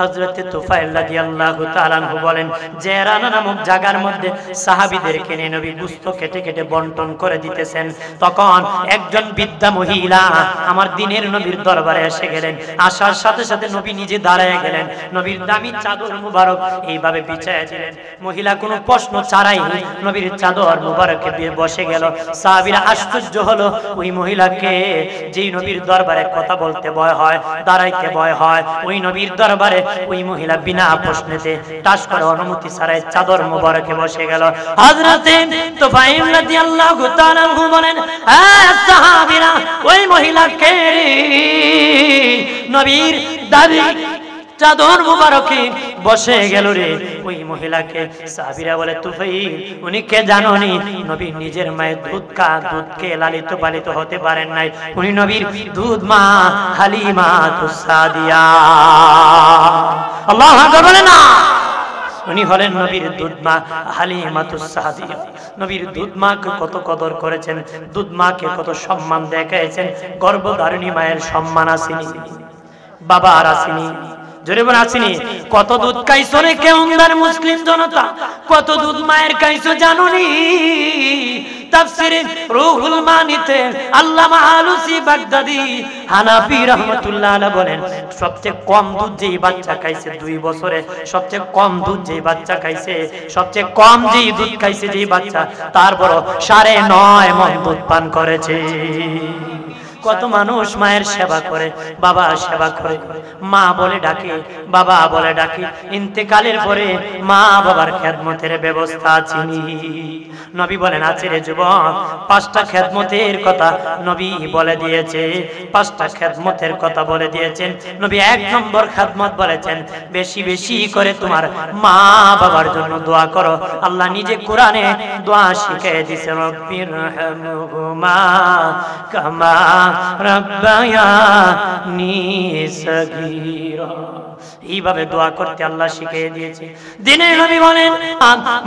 হযরতে তুফাইল রাদিয়াল্লাহু তাআলা আনহু বলেন, জেরানা নামক জায়গার মধ্যে সাহাবীদেরকে নিয়ে নবী গোশত কেটে কেটে বন্টন করে দিতেছেন। তখন একজন বৃদ্ধা মহিলা আমার দিনের নবীর দরবারে এসে গেলেন। আসার সাথে সাথে নবী নিজে দাঁড়ায় গেলেন, নবীর দামি চাদর মুবারক এইভাবে বিছায়া দিলেন। মহিলা কোনো প্রশ্ন ছাড়াই নবীর চাদর মুবারকে দিয়ে বসে গেল। সাহাবীরা আশ্চর্য হলো, ওই মহিলাকে যেই নবীর দরবারে কথা বলতে ভয় হয়, দাঁড়াইতে ভয় হয়, ওই নবীর দরবারে ওই মহিলা বিনা প্রশ্নেতে টাস করে অনুমতি ছাড়াই চাদর মুবারকে বসে গেল। হযরতে তুফাইল রাদিয়াল্লাহু তাআলা আনহু বলেন, সাহাবীরা ওই মহিলাকে নবীর দাবি চাদর মুবারকে বসে গেল রে। ওই মহিলাকে সাহাবীরা বলে, তুফাইল উনি কে জানোনি? নবী নিজের মায়ের দুধকে লালিত পালিত হতে পারেন নাই। উনি নবীর দুধ মা হালিমাতুস সাদিয়া। আল্লাহু আকবার বলেন না। উনি হলেন নবীর দুধ মা হালিমাতুস সাদিয়া। নবীর দুধ মাকে কত কদর করেছেন, দুধ মাকে কত সম্মান দেখাইছেন। গর্ভধারিণী মায়ের সম্মান আসেনি, বাবা আর আসেনি, জোরে বলে আসেনি। কত দুধ খাইছো রে কেউন্দার মুসলিম জনতা, কত দুধ মায়ের খাইছো জানোনি? তাফসীরে রুহুল মানিতে আল্লামা আলুসি বাগদাদি হানাফি রাহমাতুল্লাহ আলাইহি বলেন, সবচেয়ে কম দুধ যেই বাচ্চা খাইছে 2 বছরে, সবচেয়ে কম দুধ যেই বাচ্চা খাইছে, সবচেয়ে কম যেই দুধ খাইছে যেই বাচ্চা, তারপর 9.5 মণ দুধ পান করেছে। কত মানুষ মায়ের সেবা করে, বাবা সেবা করে, মা বলে ডাকে, বাবা বলে ডাকে। ইন্তেকালের পরে মা বাবার খেদমতের ব্যবস্থা আছে নি? নবী বলেন আছে রে যুবক। 5টা খেদমতের কথা নবী বলে দিয়েছে, 5টা খেদমতের কথা বলে দিয়েছেন নবী। 1 নম্বর খেদমত বলেছেন, বেশি বেশি করে তোমার মা বাবার জন্য দোয়া করো। আল্লাহ নিজে কোরআনে দোয়া শিখিয়ে দিয়েছেন, রব্বিরহামহুমা কামা রাব্বায়ানি সগীরা। এইভাবে দোয়া করতে আল্লাহ শিখিয়ে দিয়েছে। দিনের নবী বলেন,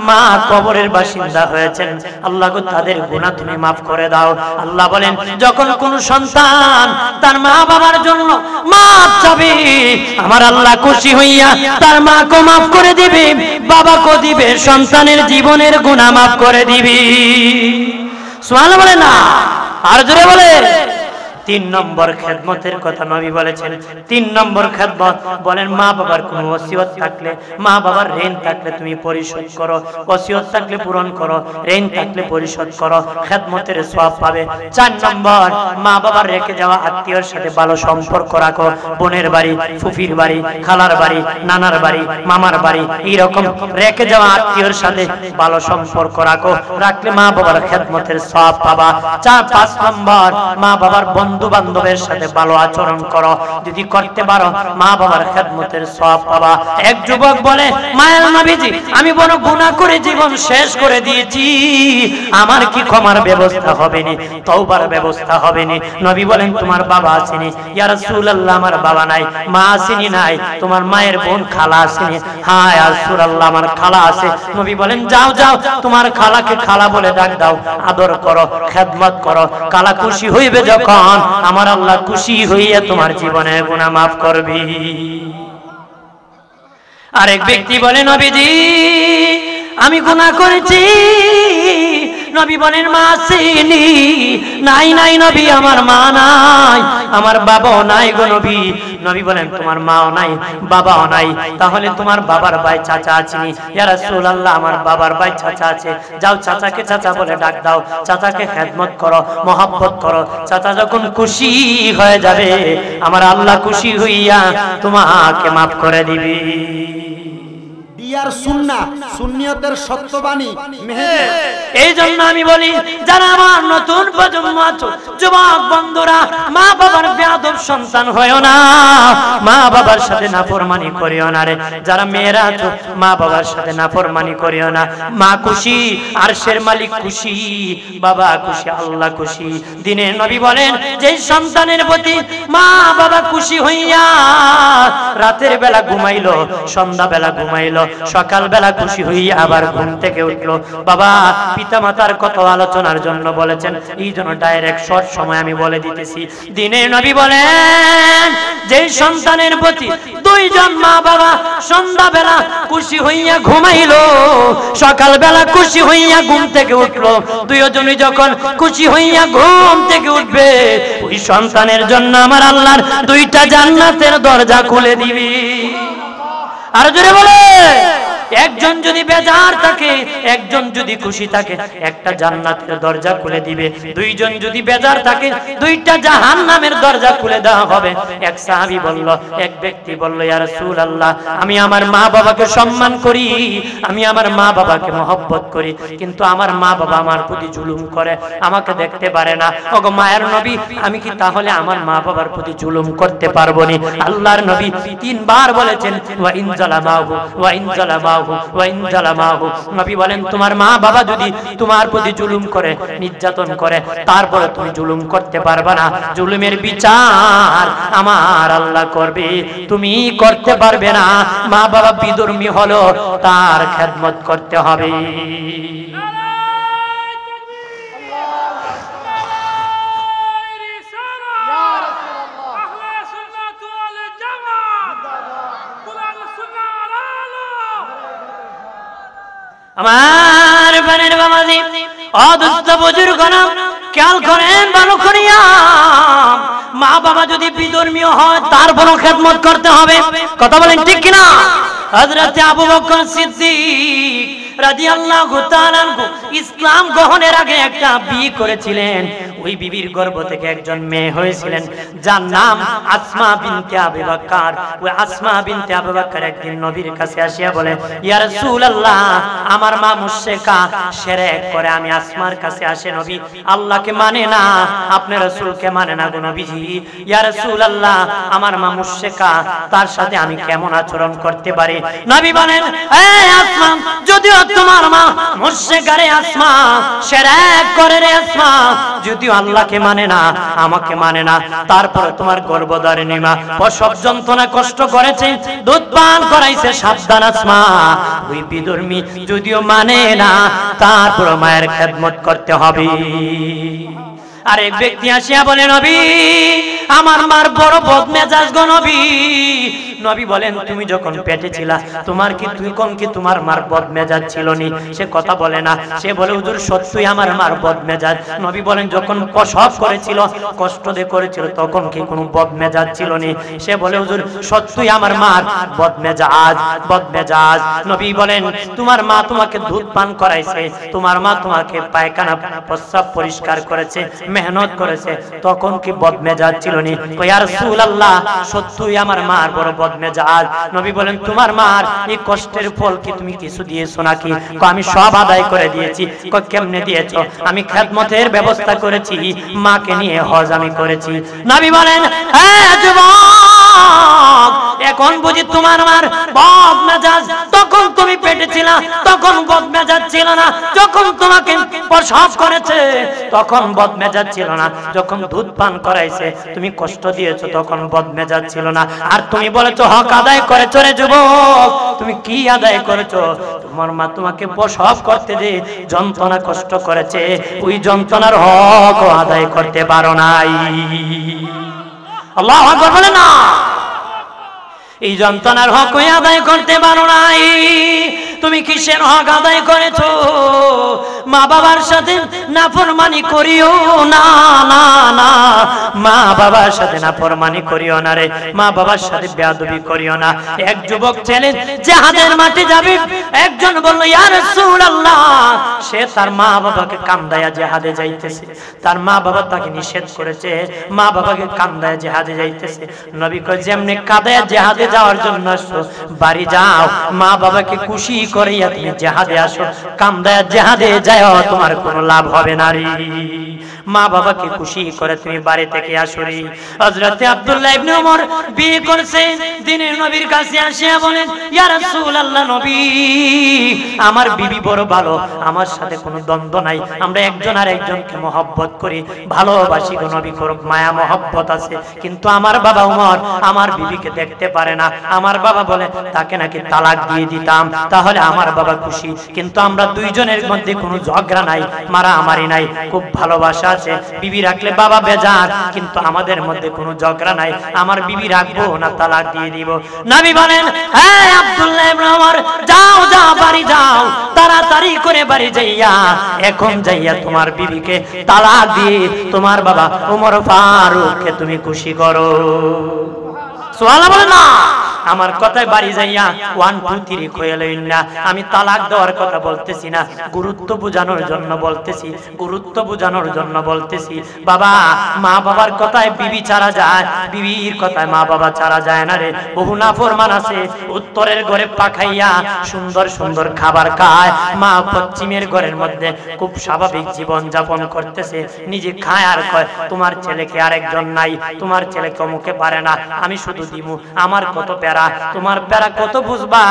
মা কবরের বাসিন্দা হয়েছেন, আল্লাহ গো তাদের গুনাহ তুমি মাফ করে দাও। আল্লাহ বলেন, যখন কোন সন্তান তার মা বাবার জন্য মাফ চাবে, আমার আল্লাহ খুশি হইয়া তার মাকে মাফ করে দিবে, বাবাকে দিবে, সন্তানের জীবনের গুনাহ মাফ করে দিবে। সুবহানাল্লাহ বলে না, আর জোরে বলে। 3 নম্বর খেদমতের কথা নবী বলেছেন। 3 নম্বর খেদমত বলেন, মা বাবার কোনো ওসিয়ত থাকলে, মা বাবার ঋণ থাকলে তুমি পরিশোধ করো, ওসিয়ত থাকলে পূরণ করো, ঋণ থাকলে পরিশোধ করো, খেদমতের সওয়াব পাবে। 4 নম্বর, মা বাবার রেখে যাওয়া আত্মীয়র সাথে ভালো সম্পর্ক রাখো। বোনের বাড়ি, ফুফির বাড়ি, খালার বাড়ি, নানার বাড়ি, মামার বাড়ি, এইরকম রেখে যাওয়া আত্মীয়র সাথে ভালো সম্পর্ক রাখো। রাখলে মা বাবার খেদমতের সওয়াব পাবা। 5 নম্বর, মা বাবার বন্ধু বান্ধবের সাথে ভালো আচরণ করো। যদি করতে পারো মা বাবার খেদমতের সওয়াব পাবা। এক যুবক বলে, মায়ের নবীজি আমি বড় গুনাহ করে জীবন শেষ করে দিয়েছি, আমার কি ক্ষমার ব্যবস্থা হবে নি, তওবার ব্যবস্থা হবে নি? নবী বলেন, তোমার বাবা আসেনি? ইয়া রাসূলুল্লাহ আমার বাবা নাই। মা আসেনি? নাই। তোমার মায়ের বোন খালা আসেনি? হ্যাঁ ইয়া রাসূলুল্লাহ আমার খালা আছে। নবী বলেন, যাও যাও তোমার খালাকে খালা বলে ডাক দাও, আদর করো, খেদমত করো। খালা খুশি হইবে যখন, আমার আল্লাহ খুশি হইয়া তোমার জীবনের গুনাহ মাফ করবি। আরেক ব্যক্তি বলে, নবীজি আমি গুনাহ করেছি। নবী বলেন, মা আসেনি? নাই নাই নবী, আমার মা নাই, আমার বাবাও নাই গো নবী। নবী বলেন, তোমার মাও নাই, বাবাও নাই, তাহলে তোমার বাবার ভাই চাচা আছেনি? ইয়া রাসূলুল্লাহ আমার বাবার ভাই চাচা আছে। যাও চাচাকে চাচা বলে ডাক দাও, চাচাকে খেদমত করো, মহব্বত করো। চাচা যখন খুশি হয়ে যাবে, আমার আল্লাহ খুশি হইয়া তোমাকে মাফ করে দিবে। দিয়ার সুন্নাহ, সুন্নিয়তের সত্যবাণী মেহের। এই জন্য আমি বলি, যারা আমার নতুন প্রজন্ম আছো, যুবক বন্ধুরা, মা বাবার বেয়াদব সন্তান হয়ো না, মা বাবার সাথে নাফরমানি করিও না রে। যারা মেয়েরা আছো, মা বাবার সাথে নাফরমানি করিও না। মা খুশি, আরশের মালিক খুশি, বাবা খুশি, আল্লাহ খুশি। দিনের নবী বলেন, যেই সন্তানের প্রতি মা বাবা খুশি হইয়া রাতের বেলা ঘুমাইলো, সন্ধ্যা বেলা ঘুমাইলো, সকালবেলা খুশি হইয়া আবার ঘুম থেকে উঠলো। বাবা পিতামাতার কত আলোচনার জন্য বলেছেন, এই জন্য ডাইরেক্ট শর্ট সময় আমি বলে দিতেছি। দিনের নবী বলেন, যেই সন্তানের প্রতি দুইজন মা বাবা সন্ধ্যাবেলা খুশি হইয়া ঘুমাইলো, সকালবেলা খুশি হইয়া ঘুম থেকে উঠলো, দুইজনই যখন খুশি হইয়া ঘুম থেকে উঠবে, ওই সন্তানের জন্য আমার আল্লাহর দুইটা জান্নাতের দরজা খুলে দিবি। আর জোরে বলে, একজন যদি বেজার থাকে, একজন যদি খুশি থাকে, একটা জান্নাতের দরজা খুলে দিবে। দুইজন যদি বেজার থাকে, দুইটা জাহান্নামের দরজা খুলে দেওয়া হবে। এক সাহাবী বলল, এক ব্যক্তি বলল, ইয়া রাসূলুল্লাহ, আমি আমার মা বাবাকে সম্মান করি, আমি আমার মা বাবাকে মহব্বত করি, কিন্তু আমার মা বাবা আমার প্রতি জুলুম করে, আমাকে দেখতে পারে না। ওগো মায়ের নবী, আমি কি তাহলে আমার মা বাবার প্রতি জুলুম করতে পারবো না? আল্লাহর নবী তিনবার বলেছেন, ওয়া ইন জালামাহু ওয়া ইন জালামাহু ওয়া ইন জালামাহু। নবী বলেন, তোমার মা বাবা যদি তোমার প্রতি জুলুম করে, নির্যাতন করে, তারপরে তুমি জুলুম করতে পারবে না, জুলুমের বিচার আমার আল্লাহ করবে, তুমি করতে পারবে না। মা বাবা বিধর্মী হলো, তার খেদমত করতে হবে। আমার বানের বাবাজি, অদুষ্ট বুজুর্গরা খেয়াল করেন ভালো করিয়া, মা বাবা যদি বিধর্মীয় হয়, তার বড় খেদমত করতে হবে। কথা বলেন ঠিক কিনা? হযরত আবু বকর সিদ্দিক রাদিয়াল্লাহু তাআলা আনহু ইসলাম গ্রহণের আগে একটা বিয়ে করেছিলেন। ওই বিবির গর্ভ থেকে একজন মেয়ে হয়েছিলেন, যার নাম আসমা বিনতে আবু বকর। ওই আসমা বিনতে আবু বকর একদিন নবীর কাছে আসিয়া বলে, ইয়া রাসূলুল্লাহ, আমার মা মুশরিকা, শিরক করে। আমি আসমার কাছে আসে, নবী আল্লাহকে মানে না, আপনার রাসূলকে মানে না গো নবীজি। ইয়া রাসূলুল্লাহ, আমার মা মুশরিকা, তার সাথে আমি কেমন আচরণ করতে পারি? নবী বলেন, এই আসমা, যদিও তোমার মা মুশরিকা রে আসমা, শিরক করে রে আসমা, যদিও আল্লাহকে মানে না, আমাকে মানে না, তারপরে তোমার গর্ভধারিণী মা প্রসব যন্ত্রণা কষ্ট করেছে, দুধ পান করাইছে, সাবধান আসমা, ওই বিধর্মী যদিও মানে না, তারপর মায়ের খেদমত করতে হবে। আরেক ব্যক্তি আসিয়া বলে, নবী আমার মার বড় বদমেজাজ গো নবী। নবী বলেন, তুমি যখন পেটে ছিলা, তোমার কি তোমার মার বদমেজাজ ছিল নি? সে কথা বলে না, সে বলে, হুজুর সত্যই আমার মার বদমেজাজ। নবী বলেন, যখন প্রসব করেছিল, কষ্ট দিয়ে করেছিল, তখন কি কোনো বদমেজাজ ছিল নি? সে বলে, হুজুর সত্যই আমার মার বদমেজাজ। নবী বলেন, তোমার মা তোমাকে দুধ পান করাইছে, তোমার মা তোমাকে পায়খানা প্রস্রাব পরিষ্কার করেছে, মেহনত করেছে, তখন কি বদমেজাজ ছিল নি? ইয়া রাসূলুল্লাহ, সত্যই আমার মার বড় বদমেজাজ। নবী বলেন, তোমার মার এই কষ্টের ফল কি তুমি কিছু দিয়েছো নাকি? আমি সব আদায় করে দিয়েছি। কেমনে দিয়েছো? আমি খেদমতের ব্যবস্থা করেছি, মাকে নিয়ে হজ আমি করেছি। নবী বলেন, হ্যাঁ যুবক, এখন বুঝি তোমার মার বদমেজাজ, তখন তুমি পেটে ছিলা, তখন বদমেজাজ ছিল না। যখন তোমাকে প্রসব করেছে, তখন বদমেজাজ ছিল না। যখন দুধ পান করাইছে, তুমি কষ্ট দিয়েছো, তখন বদমেজাজ ছিল না। আর তুমি বলেছো হক আদায় করেছো রে যুবক, তুমি কি আদায় করেছো? তোমার মা তোমাকে প্রসব করতে যে যন্ত্রণা কষ্ট করেছে, ওই যন্ত্রণার হক আদায় করতে পারো নাই। আল্লাহু আকবার বলে না, এই যন্ত্রণার হক আদায় করতে পারো নাই। তুমি কিসের হক আদায় করেছো? মা বাবার সাথে নাফরমানি করিও না, না না, মা বাবার সাথে নাফরমানি করিও না রে, মা বাবার সাথে বেয়াদবি করিও না। এক যুবক ছেলে জিহাদের মাঠে যাবে, একজন বলল, ইয়া রাসূলুল্লাহ, সে তার মা বাবাকে কান্দায়া জিহাদে যাইতেছে, তার মা বাবা তাকে নিষেধ করেছে, মা বাবাকে কান্দায়া জিহাদে যাইতেছে। নবী কয়, যেমনি কাঁদায়া জিহাদে যাওয়ার জন্য আসো, বাড়ি যাও, মা বাবাকে খুশি করিয়া তুমি জিহাদে আসো, কান্দায়া জিহাদে যাও, তোমার কোনো লাভ হবে না রে। মা বাবাকে খুশি করে তুমি বাড়ি থেকে আসুরি। হযরতে আব্দুল্লাহ ইবনে ওমর বিয়ে করছে, দিনের নবীর কাছে আসিয়া বলেন, ইয়া রাসূলুল্লাহ নবী, আমার বিবি বড় ভালো, আমার সাথে কোনো দ্বন্দ্ব নাই, আমরা একজন আর একজনকে মহব্বত করি, ভালোবাসি, গো নবী করুক, মায়া মহব্বত আছে, কিন্তু আমার বাবা ওমর আমার বিবিকে দেখতে পারে না। আমার বাবা বলে তাকে নাকি তালাক দিয়ে দিতাম, তাহলে আমার বাবা খুশি, কিন্তু আমরা দুইজনের মধ্যে কোনো ঝগড়া নাই, মারামারি নাই, খুব ভালোবাসা আছে। বিবি রাখলে বাবা বেজার, কিন্তু আমাদের মধ্যে কোনো ঝগড়া নাই, আমার বিবি রাখবো না তালাক দিয়ে দিব। নবী বলেন, হ্যাঁ আব্দুল্লাহ ইবনে ওমর, যাও যাও বাড়ি যাও, তাড়াতাড়ি করে বাড়ি যাইয়া এখন যাইয়া তোমার বিবিকে তালাক দিয়ে তোমার বাবা ওমর ফারুককে তুমি খুশি করো। সুবহানাল্লাহ বলেন না। আমার কথায় বাড়ি যাইয়া 1 2 3 কইয়া লইন না। আমি তালাক দেওয়ার কথা বলতেছি না, গুরুত্ব বোঝানোর জন্য বলতেছি, গুরুত্ব বোঝানোর জন্য বলতেছি। বাবা মা বাবার কথায় বিবি ছাড়া যায়, বিবির কথায় মা বাবা ছাড়া যায় না রে। বহু নাফরমান আছে উত্তরের ঘরে পাখাইয়া সুন্দর সুন্দর খাবার খায়, মা পশ্চিমের ঘরের মধ্যে খুব স্বাভাবিক জীবন যাপন করতেছে, নিজে খায় আর কয় তোমার ছেলেকে আরেকজন নাই, তোমার ছেলে কমুকে পারে না, আমি শুধু দিমু, আমার কত প্যারা, তোমার প্যারা কত বুঝবা,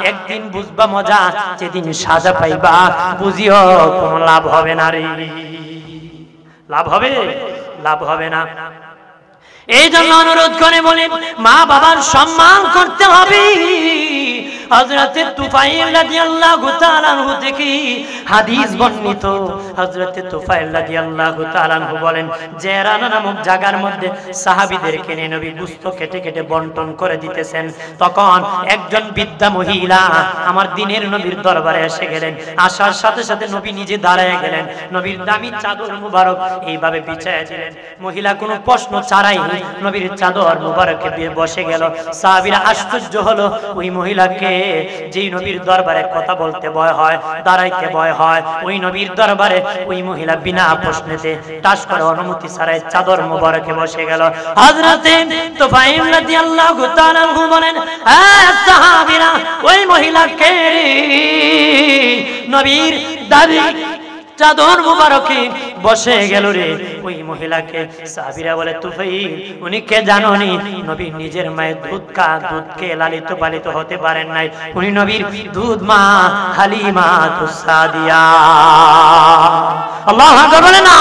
একদিন বুঝবা মজা, যেদিন সাজা পাইবা বুঝিও কোনো লাভ হবে না রে। লাভ হবে? লাভ হবে না। এই জন্য অনুরোধ করে বলি, মা বাবার সম্মান করতে হবে। হযরতে তুফাইল রাদিয়াল্লাহু তাআলা আনহু থেকে হাদিস বর্ণিত, হযরতে তুফাইল রাদিয়াল্লাহু তাআলা আনহু বলেন, জেরানা নামক জায়গার মধ্যে সাহাবীদেরকে নিয়ে নবী গোশত কেটে কেটে বন্টন করে দিতেছেন। তখন একজন বৃদ্ধা মহিলা আমার দিনের নবীর দরবারে এসে গেলেন। আসার সাথে সাথে নবী নিজে দাঁড়ায় গেলেন, নবীর দামি চাদর মুবারক এইভাবে বিছায়া দিলেন। মহিলা কোনো প্রশ্ন ছাড়াই নবীর চাদর মুবারকে দিয়ে বসে গেল। সাহাবীরা আশ্চর্য হলো, ওই মহিলাকে যেই নবীর দরবারে কথা বলতে ভয় হয়, দাঁড়াইতে ভয় হয়, ওই নবীর দরবারে ওই মহিলা বিনা প্রশ্নেতে টাস করে অনুমতি ছাড়াই চাদর মুবারকে বসে গেল। হযরতে তুফাইল রাদিয়াল্লাহু তাআলা আনহু বলেন, হ্যাঁ সাহাবীরা, ওই মহিলাকে নবীর দাবি চাদর মুবারকে বসে গেল রে। ওই মহিলাকে সাহাবীরা বলে, তুফাইল উনি কে জানোনি? নবী নিজের মায়ের দুধকে লালিত পালিত হতে পারেন নাই, উনি নবীর দুধ মা হালিমাতুস সাদিয়া। আল্লাহু আকবার বলে না।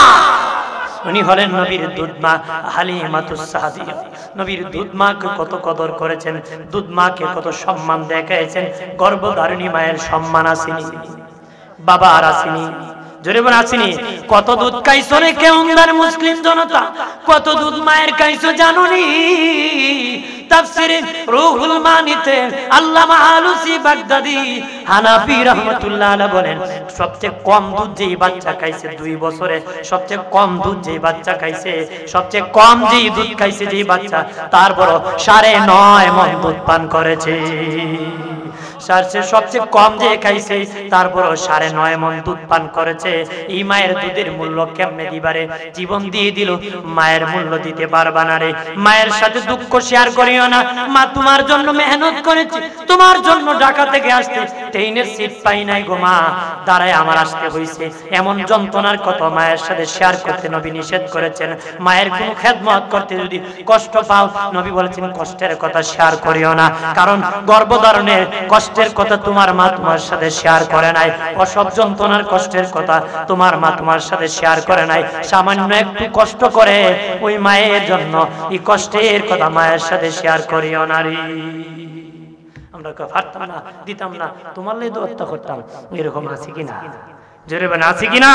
উনি হলেন নবীর দুধ মা হালিমাতুস সাদিয়া। নবীর দুধ মাকে কত কদর করেছেন, দুধ মাকে কত সম্মান দেখাইছেন। গর্ভধারিণী মায়ের সম্মান আসেনি, বাবা আর আসেনি, জোরে বলে আসেনি। কত দুধ খাইছো রে কেউন্দার মুসলিম জনতা, কত দুধ মায়ের খাইছো জানোনি? তাফসীরে রুহুল মানিতে আল্লামা আলুসি বাগদাদি হানাফি রাহমাতুল্লাহ আলাইহি বলেন, সবচেয়ে কম দুধ যেই বাচ্চা খাইছে 2 বছরে, সবচেয়ে কম দুধ যেই বাচ্চা খাইছে, সবচেয়ে কম যেই দুধ খাইছে যেই বাচ্চা, তারপর 9.5 মণ দুধ পান করেছে। সবচেয়ে কম যে খাইছে তারপর 9.5 মণ দুধ পান করেছে। এই মায়ের দুধের মূল্য কেমনে দিবারে? জীবন দিয়ে দিল, মায়ের মূল্য দিতে পারবা না রে। মায়ের সাথে দুঃখ শেয়ার করিও না। মা তোমার জন্য মেহনত করেছে, তোমার জন্য ঢাকা থেকে আসতে ট্রেনের সিট পাই নাই গো মা, দাঁড়ায় আমার আসতে হইছে। এমন যন্ত্রণার কথা মায়ের সাথে শেয়ার করতে নবী নিষেধ করেছেন। মায়ের কোনো খেদমত করতে যদি কষ্ট পাও, নবী বলেছেন কষ্টের কথা শেয়ার করিও না, কারণ গর্ভধারণের কষ্টের কথা তোমার মা তোমার সাথে শেয়ার করে নাই, অসব যন্ত্রণার কষ্টের কথা তোমার মা তোমার সাথে শেয়ার করে নাই। সামান্য একটু কষ্ট করে ওই মায়ের জন্য এই কষ্টের কথা মায়ের সাথে শেয়ার করিও না রে। আমরা পারতাম না, দিতাম না, তোমার লাই দোয়া করতাম, এরকম আছে কিনা? জোরে বলেন আছে কিনা?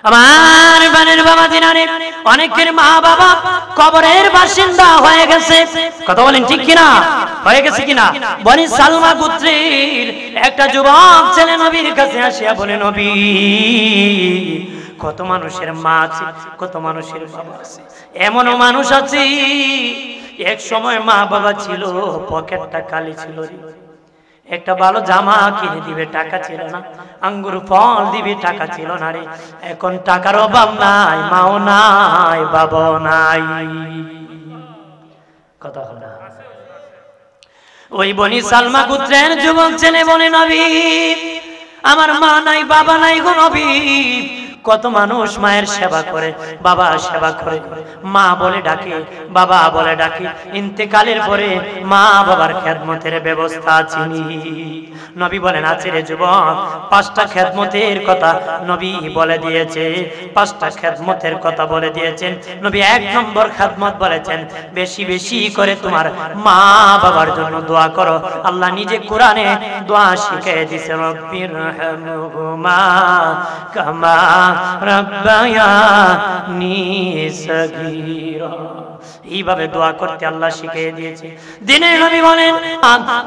আমার বানের বাবা দিনারে অনেকের মা বাবা কবরের বাসিন্দা হয়ে গেছে, কথা বলেন ঠিক কিনা? হয়ে গেছে কিনা? বনি সালমা গোত্রের একটা যুবক ছেলে নবীর কাছে আসিয়া বলে, নবী কত মানুষের মা আছে, কত মানুষের বাবা আছে, এমনও মানুষ আছে এক সময় মা বাবা ছিল, পকেটটা খালি ছিল, একটা ভালো জামা কিনে দিবে টাকা ছিল না, আঙ্গুর ফল দিবে টাকা ছিল না রে। এখন টাকার অভাব নাই, মাও নাই, বাবাও নাই, কথা হলো না। ওই বনি সালমা গোত্রের যুবক ছেলে বলে, নবী আমার মা নাই, বাবা নাই গো নবী, কত মানুষ মায়ের সেবা করে, বাবা সেবা করে, মা বলে ডাকে, বাবা বলে ডাকে, ইন্তেকালের পরে মা বাবার খেদমতের ব্যবস্থা আছে। নবী বলেন আছে রে যুবক, 5টা খেদমতের কথা নবী বলে দিয়েছে, 5টা খেদমতের কথা বলে দিয়েছেন নবী। 1 নম্বর খেদমত বলেছেন, বেশি বেশি করে তোমার মা বাবার জন্য দোয়া করো। আল্লাহ নিজে কোরআনে দোয়া শিখিয়ে দিয়েছে, রব্বিরহামহুমা কামা রাব্বায়ানি সগীরা। এইভাবে দোয়া করতে আল্লাহ শিখিয়ে দিয়েছে। দিনের নবী বলেন,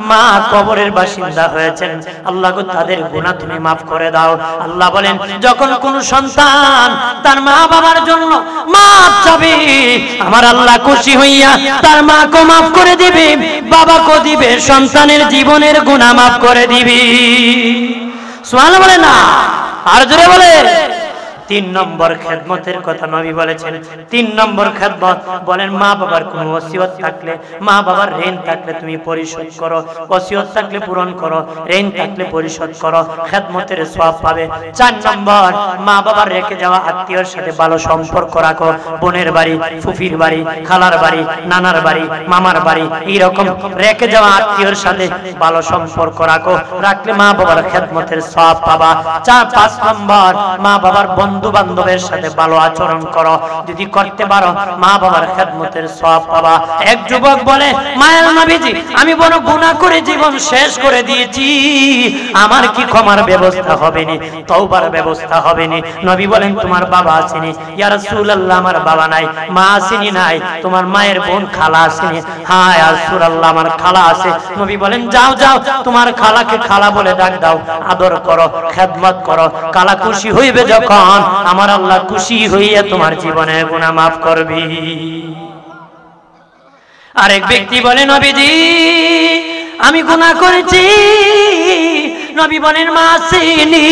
মা কবরের বাসিন্দা হয়েছেন, আল্লাহ গো তাদের গুনাহ তুমি maaf করে দাও। আল্লাহ বলেন, যখন কোন সন্তান তার মা বাবার জন্য maaf চাবে, আমার আল্লাহ খুশি হইয়া তার মাকে maaf করে দিবে, বাবাকে দিবে, সন্তানের জীবনের গুনাহ maaf করে দিবে। সুবহানাল্লাহ বলে না, আর জোরে বলে। 3 নম্বর খেদমতের কথা নবী বলেছেন। 3 নম্বর খেদমত বলেন, মা বাবার কোনো ওসিয়ত থাকলে, মা বাবার ঋণ থাকলে তুমি পরিশোধ করো, ওসিয়ত থাকলে পূরণ করো, ঋণ থাকলে পরিশোধ করো, খেদমতের সওয়াব পাবে। 4 নম্বর, মা বাবার রেখে যাওয়া আত্মীয়র সাথে ভালো সম্পর্ক রাখো, বোনের বাড়ি, ফুফির বাড়ি, খালার বাড়ি, নানার বাড়ি, মামার বাড়ি, এইরকম রেখে যাওয়া আত্মীয়র সাথে ভালো সম্পর্ক রাখো, রাখলে মা বাবার খেদমতের সওয়াব পাবা। 5 নম্বর, মা বাবার বন্ধু বান্ধবের সাথে ভালো আচরণ করো, যদি করতে পারো মা বাবার খেদমতের সওয়াব পাবা। এক যুবক বলে, মায়ের নবীজি আমি বড় গুনাহ করে জীবন শেষ করে দিয়েছি, আমার কি ক্ষমার ব্যবস্থা হবে না, তওবার ব্যবস্থা হবে না? নবী বলেন, তোমার বাবা আসেনি? ইয়া রাসূলুল্লাহ আমার বাবা নাই। মা আসেনি? নাই। তোমার মায়ের বোন খালা আসেনি? হ্যাঁ ইয়া রাসূলুল্লাহ আমার খালা আছে। নবী বলেন, যাও যাও তোমার খালাকে খালা বলে ডাক দাও, আদর করো, খেদমত করো, খালা খুশি হইবে যখন আমার আল্লাহ খুশি হইয়া তোমার জীবনের গুনাহ maaf করবে। আরেক ব্যক্তি বলে, নবীজি আমি গুনাহ করেছি। নবী বলেন, মা আসেনি?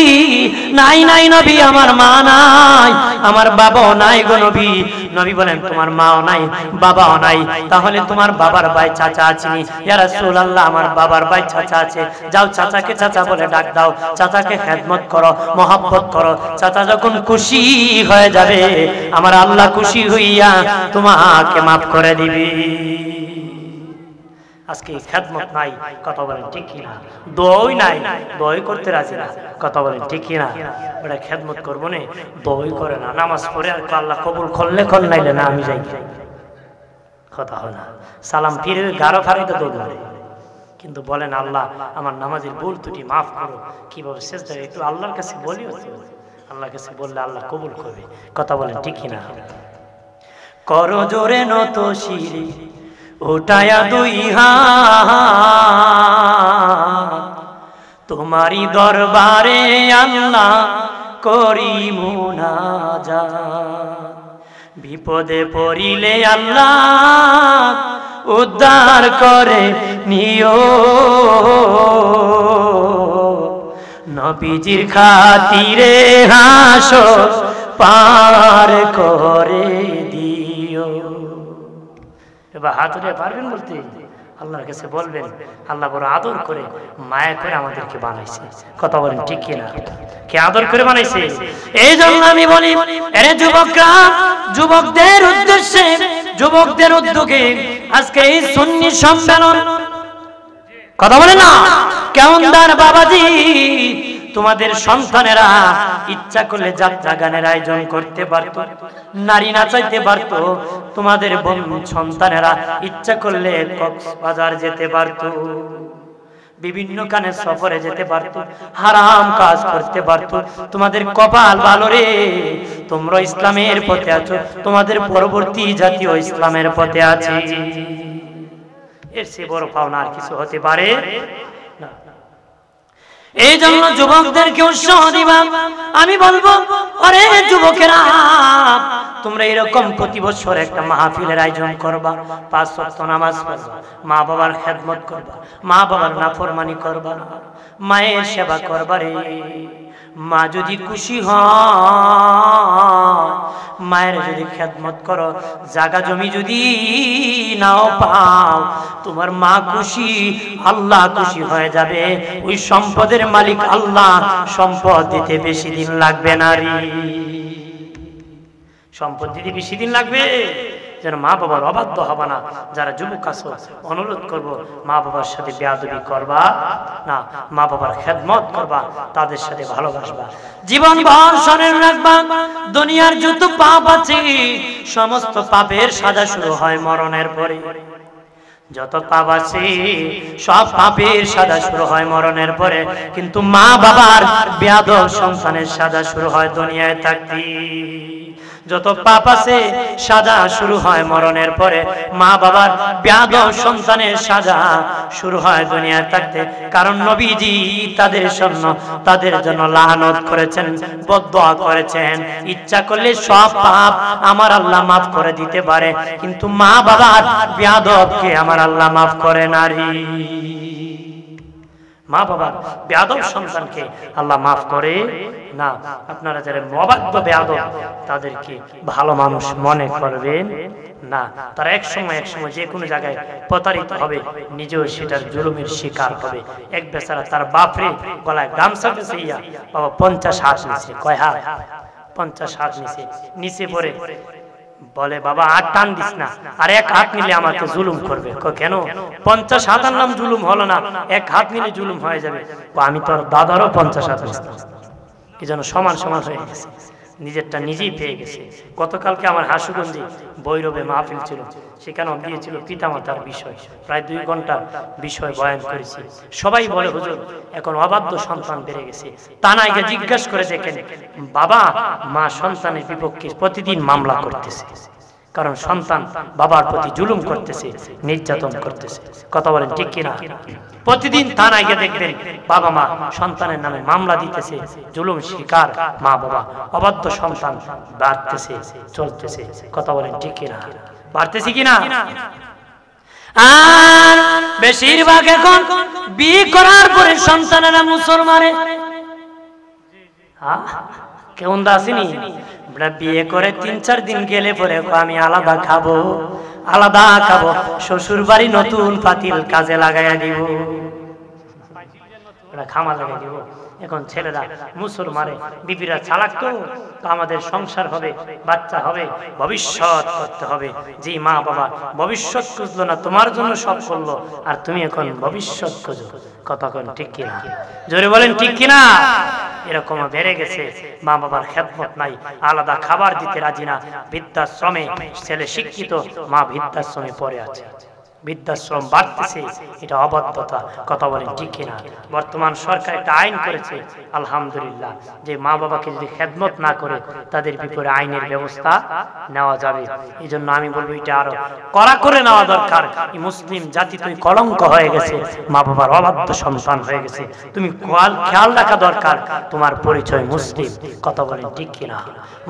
নাই নাই নবী, আমার মা নাই, আমার বাবাও নাই গো নবী। নবী বলেন, তোমার মাও নাই, বাবাও নাই, তাহলে তোমার বাবার ভাই চাচা আছেনি? ইয়া রাসূলুল্লাহ আমার বাবার ভাই চাচা আছে। যাও চাচাকে চাচা বলে ডাক দাও, চাচাকে খেদমত করো, মহব্বত করো, চাচা যখন খুশি হয়ে যাবে আমার আল্লাহ খুশি হইয়া তোমাকে maaf করে দিবে। আজকে খেদমত নাই, কথা বলেন ঠিক কিনা? দোয়াই নাই, দোয়াই করতে রাজি না, কথা বলেন ঠিক কিনা? ওরা খেদমত করবো না, দোয়াই করে না, নামাজ পড়ে আর আল্লাহ কবুল করলে কর, নাইলে না আমি যাই, কথা হয় না। সালাম ফিরে গারো ফাড়ি তো দৌড় মারে, কিন্তু বলেন আল্লাহ আমার নামাজের ভুল ত্রুটি মাফ করো। কিভাবে সেজদা একটু আল্লাহর কাছে বলিও, আল্লাহর কাছে বললে আল্লাহ কবুল করবে, কথা বলেন ঠিক কিনা? করো জোরে নত শিরি উঠায়া 2 হাত, তোমারই দরবারে আল্লাহ করি মুনাজাত। বিপদে পড়িলে আল্লাহ উদ্ধার করে নিও, নবীজির খাতিরে হাসর পার করে দিও। এবার হাত উঠে পারবেন বলতে? আল্লাহর কাছে বলবেন, আল্লাহ বড় আদর করে মায়া করে আমাদেরকে বানাইছে, কথা বলেন ঠিক কিনা? কে আদর করে বানাইছে? এই জন্য আমি বলি, আরে যুবকরা, যুবকদের উদ্দেশ্যে, যুবকদের উদ্যোগে আজকে এই সুন্নি সম্মেলন, কথা বলে না? কেমন দার বাবাজি, তোমাদের সন্তানেরা ইচ্ছা করলে যাত্রা গানের আয়োজন করতে পারত, নারী নাচাইতে পারত, তোমাদের সন্তানেরা ইচ্ছা করলে কক্সবাজার যেতে পারত, বিভিন্ন কানে সফরে যেতে পারত, হারাম কাজ করতে পারত। তোমাদের কপাল ভালো রে, তোমরা ইসলামের পথে আছো, তোমাদের পরবর্তী জাতীয় ইসলামের পথে আছে। এর চেয়ে বড় পাওনা আর কিছু হতে পারে না। এই জন্য যুবকদেরকে উৎসাহ দিবা। আমি বলবো, আরে যুবকেরা, তোমরা এরকম প্রতি বছর একটা মাহফিলের আয়োজন করবা, 5 ওয়াক্ত নামাজ পড়বা, মা বাবার খেদমত করবা, মা বাবার নাফরমানি করবা না, মায়ের সেবা করবা রে। মা যদি খুশি হয়, মায়ের যদি খেদমত করো, জায়গা জমি যদি নাও পাও, তোমার মা খুশি, আল্লাহ খুশি হয়ে যাবে। ওই সম্পদের মালিক আল্লাহ, সম্পদ দিতে বেশি দিন লাগবে না রে। সম্পদ দিতে বেশি দিন লাগবে, যেন মা বাবার অবাধ্য হবে না। যারা যুবক আছো অনুরোধ করব, মা বাবার সাথে বেয়াদবি করবা না, মা বাবার খেদমত করবা, তাদের সাথে ভালোবাসবা, জীবন ভর স্মরণে রাখবা। দুনিয়ার যত পাপ আছে সমস্ত পাপের সাজা শুরু হয় মরণের পরে। যত পাপ আছে সব পাপের সাজা শুরু হয় মরণের পরে, কিন্তু মা বাবার বেয়াদব সন্তানের সাজা শুরু হয় দুনিয়ায় থাকতে। যত পাপ আছে সাজা শুরু হয় মরণের পরে, মা বাবার বেয়াদব সন্তানের সাজা শুরু হয় দুনিয়ায় থাকতে। কারণ নবীজি তাদের জন্য লানত করেছেন, বদদোয়া করেছেন। ইচ্ছা করলে সব পাপ আমার আল্লাহ মাফ করে দিতে পারে, কিন্তু মা বাবার বেয়াদবকে আমার আল্লাহ মাফ করে না রে। মা বাবার বেয়াদব সন্তানকে আল্লাহ মাফ করে না। আপনারা যারা অবাধ্য বেয়াদব তাদেরকে ভালো মানুষ মনে করবেন না। তারা এক সময় যে কোনো জায়গায় প্রতারিত হবে, নিজেও সেটার জুলুমের শিকার হবে। এক বেচারা তার বাপরে গলায় গামছা পেঁচাইয়া বাবা 50 হাত নিচে, কয় হাত? 50 হাত নিচে পড়ে বলে, বাবা আর টান দিস না, আর এক হাত নিলে আমাকে জুলুম করবে। কেন? 50 হাত আনলাম, জুলুম হলো না, এক হাত নিলে জুলুম হয়ে যাবে। আমি তোর দাদারও 50 হাত নিতাম, কি যেন সমান সমান হয়ে গেছে, নিজেরটা নিজেই পেয়ে গেছে। গতকালকে আমার হাসুগঞ্জে বৈরবে মাহফিল ছিল, সেখানেও দিয়েছিল পিতামাতার বিষয়, প্রায় 2 ঘন্টা বিষয় বয়ান করেছি। সবাই বলে, হুজুর এখন অবাধ্য সন্তান বেড়ে গেছে। তানাইকে জিজ্ঞাসা করে দেখেন, বাবা মা সন্তানের বিপক্ষে প্রতিদিন মামলা করতেছে, কারণ সন্তান বাবার প্রতি জুলুম করতেছে, নির্যাতন করতেছে। কথা বলেন ঠিক কিনা? প্রতিদিন থানায় গিয়ে দেখবেন বাবা মা সন্তানের নামে মামলা দিতেছে, জুলুম শিকার মা বাবা, অবাধ্য সন্তান বাড়তেছে, চলতেছে। কথা বলেন ঠিক কিনা? বাড়তেছে কিনা? আর বেশিরভাগ এখন বিয়ে করার পরে সন্তানেরা মুসলমানে কেমন আসেনি, বিয়ে করে 3-4 দিন গেলে পরে আমি আলাদা খাবো, শ্বশুর বাড়ি নতুন পাতিল কাজে লাগাইয়া দিব, খামা লাগাই দিব। এখন ছেলেরা মুসলমানে, বিবিরা চালাক, তো আমাদের সংসার হবে, বাচ্চা হবে, ভবিষ্যৎ করতে হবে। যে মা বাবা ভবিষ্যৎ খুঁজলো না, তোমার জন্য সব করলো, আর তুমি এখন ভবিষ্যৎ খোঁজো। কথা কোন ঠিক কিনা? জোরে বলেন ঠিক কিনা? এরকম বেড়ে গেছে, মা বাবার খেদমত নাই, আলাদা খাবার দিতে রাজি না, বৃদ্ধাশ্রমে ছেলে শিক্ষিত, মা বৃদ্ধাশ্রমে পড়ে আছে, বৃদ্ধাশ্রম বাড়তেছে, এটা অবাধ্যতা। কথা বলেন ঠিক কিনা? বর্তমান সরকার একটা আইন করেছে, আলহামদুলিল্লাহ, যে মা বাবাকে যদি খেদমত না করে তাদের বিপরীতে আইনের ব্যবস্থা নেওয়া যাবে। এই জন্য আমি বলবো এটা আরো কড়া করে নেওয়া দরকার। এই মুসলিম জাতি তুই কলঙ্ক হয়ে গেছে, মা বাবার অবাধ্য সন্তান হয়ে গেছে, তুমি খেয়াল রাখা দরকার, তোমার পরিচয় মুসলিম। কথা বলেন ঠিক কিনা?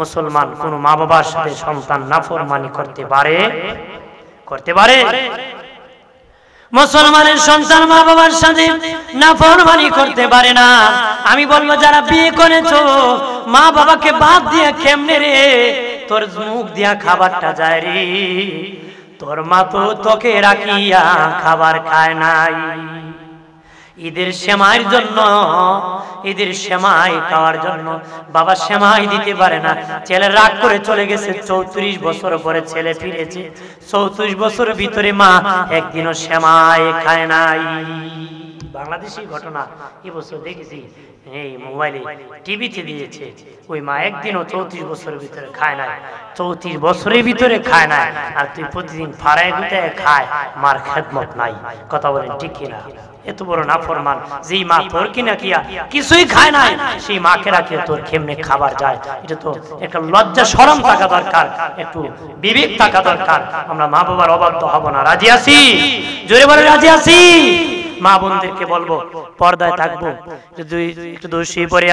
মুসলমান কোন মা বাবার সাথে সন্তান নাফরমানি করতে পারে? মুসলমানের সন্তান মা বাবার সাথে নাফরমানি করতে পারে না। আমি বলবো যারা বিয়ে করেছো, মা বাবাকে বাদ দিয়ে কেমনে রে তোর মুখ দিয়া খাবারটা যায় রে? তোর মা তো তোকে রাখিয়া খাবার খায় নাই। ঈদের সেমাইয়ের জন্য, ঈদের সেমাই খাওয়ার জন্য বাবা সেমাই দিতে পারে না, ছেলে রাগ করে চলে গেছে। 34 বছর পরে ছেলে ফিরেছে, 34 বছরের ভিতরে মা একদিনও সেমাই খায় নাই। বাংলাদেশি ঘটনা এবছর দেখেছি, এই মোবাইলে টিভিতে দিয়েছে, ওই মা একদিনও 34 বছরের ভিতরে খায় নাই, 34 বছরের ভিতরে খায় নাই, আর তুই প্রতিদিন ফাড়ায় গুটায় খায়, মার খেদমত নাই। কথা বলেন ঠিক কিনা? এত বড় নাফরমান, যেই মা তোর কিনা কিয়া কিছুই খায় নাই, সেই মাকে রাখে তোর কেমনে খাবার যায়? এটা তো একটা লজ্জা শরম থাকা দরকার, একটু বিবেক থাকা দরকার। আমরা মা বাবার অবাধ্য হব না। রাজি আছি? জোরে বলে রাজি আছি? মা বোনদেরকে বলবো পর্দায় থাকবো, একটু দোষী পরে